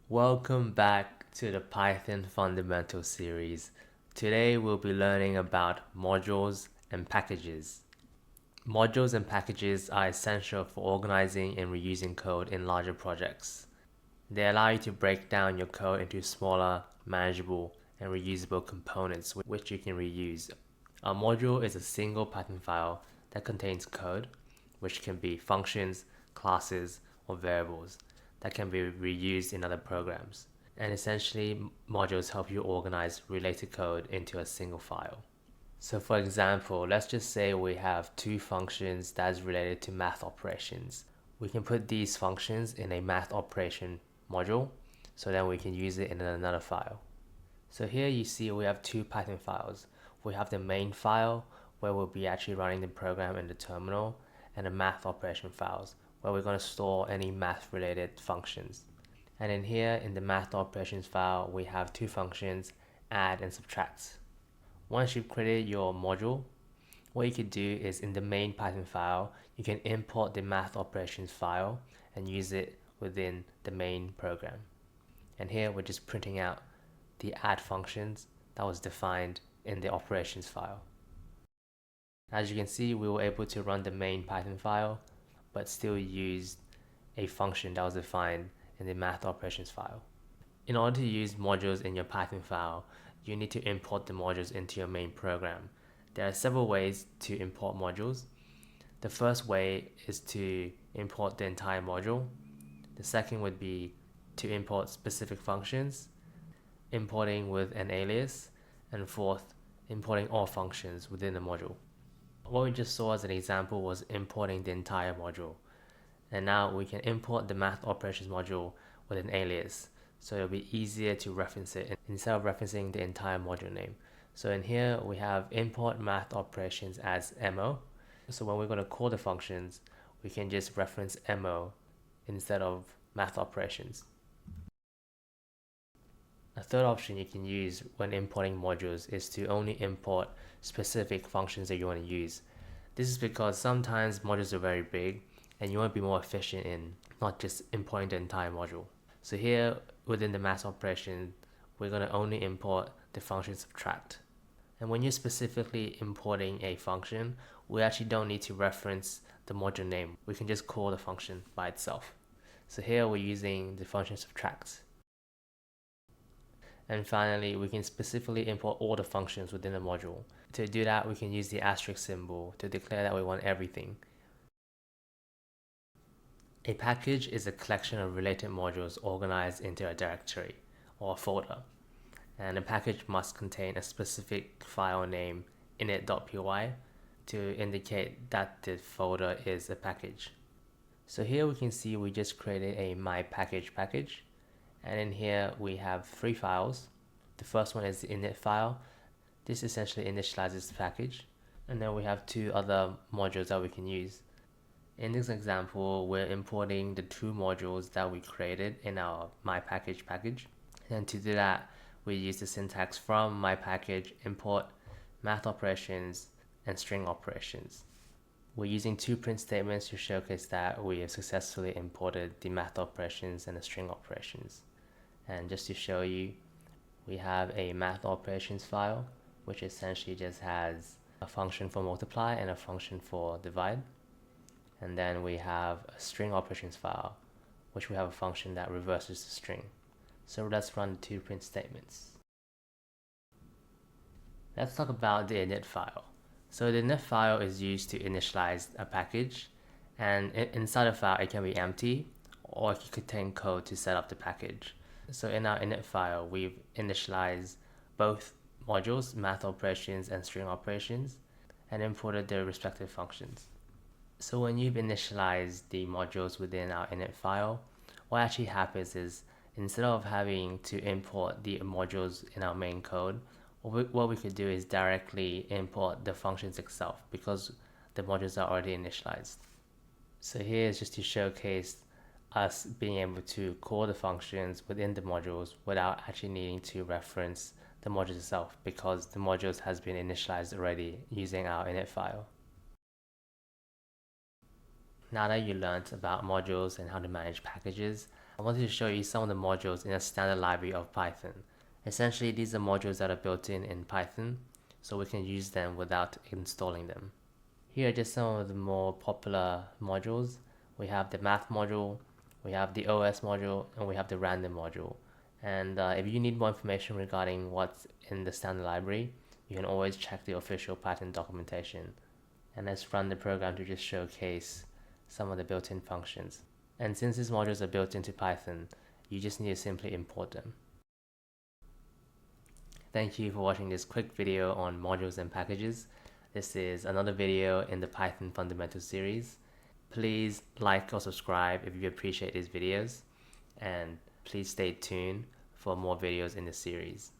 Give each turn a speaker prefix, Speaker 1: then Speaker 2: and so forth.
Speaker 1: Welcome back to the Python Fundamental series. Today we'll be learning about modules and packages. Modules and packages are essential for organizing and reusing code in larger projects. They allow you to break down your code into smaller, manageable, and reusable components which you can reuse. A module is a single Python file that contains code, which can be functions, classes, or variables that can be reused in other programs. And essentially, modules help you organize related code into a single file. So for example, let's just say we have two functions that's related to math operations. We can put these functions in a math operation module, so then we can use it in another file. So here you see we have two Python files. We have the main file, where we'll be actually running the program in the terminal, and the math operation files, where we're going to store any math related functions. And in here, in the math operations file, we have two functions, add and subtract. Once you've created your module, what you could do is in the main Python file, you can import the math operations file and use it within the main program. And here we're just printing out the add functions that was defined in the operations file. As you can see, we were able to run the main Python file, but still use a function that was defined in the math operations file. In order to use modules in your Python file, you need to import the modules into your main program. There are several ways to import modules. The first way is to import the entire module. The second would be to import specific functions, importing with an alias, and fourth, importing all functions within the module. What we just saw as an example was importing the entire module. And now we can import the math operations module with an alias, so it'll be easier to reference it instead of referencing the entire module name. So in here we have import math operations as mo. So when we're going to call the functions, we can just reference mo instead of math operations. A third option you can use when importing modules is to only import specific functions that you want to use. This is because sometimes modules are very big and you want to be more efficient in not just importing the entire module. So here within the math operation, we're going to only import the function subtract. And when you're specifically importing a function, we actually don't need to reference the module name. We can just call the function by itself. So here we're using the function subtract. And finally, we can specifically import all the functions within the module. To do that, we can use the asterisk symbol to declare that we want everything. A package is a collection of related modules organized into a directory or a folder. And a package must contain a specific file name init.py to indicate that the folder is a package. So here we can see we just created a my package package. And in here we have three files. The first one is the init file. This essentially initializes the package. And then we have two other modules that we can use. In this example, we're importing the two modules that we created in our my package package. And to do that, we use the syntax from my package import math operations and string operations. We're using two print statements to showcase that we have successfully imported the math operations and the string operations. And just to show you, we have a math operations file, which essentially just has a function for multiply and a function for divide. And then we have a string operations file, which we have a function that reverses the string. So let's run the two print statements. Let's talk about the init file. So the init file is used to initialize a package, and inside a file it can be empty or it can contain code to set up the package. So in our init file, we've initialized both modules, math operations and string operations, and imported their respective functions. So when you've initialized the modules within our init file, what actually happens is instead of having to import the modules in our main code, what we could do is directly import the functions itself because the modules are already initialized. So here is just to showcase us being able to call the functions within the modules without actually needing to reference the modules itself because the modules has been initialized already using our init file. Now that you learned about modules and how to manage packages, I wanted to show you some of the modules in a standard library of Python. Essentially, these are modules that are built in Python, so we can use them without installing them. Here are just some of the more popular modules. We have the math module, we have the OS module, and we have the random module. And if you need more information regarding what's in the standard library, you can always check the official Python documentation. And let's run the program to just showcase some of the built-in functions. And since these modules are built into Python, you just need to simply import them. Thank you for watching this quick video on modules and packages. This is another video in the Python Fundamentals series. Please like or subscribe if you appreciate these videos, and please stay tuned for more videos in the series.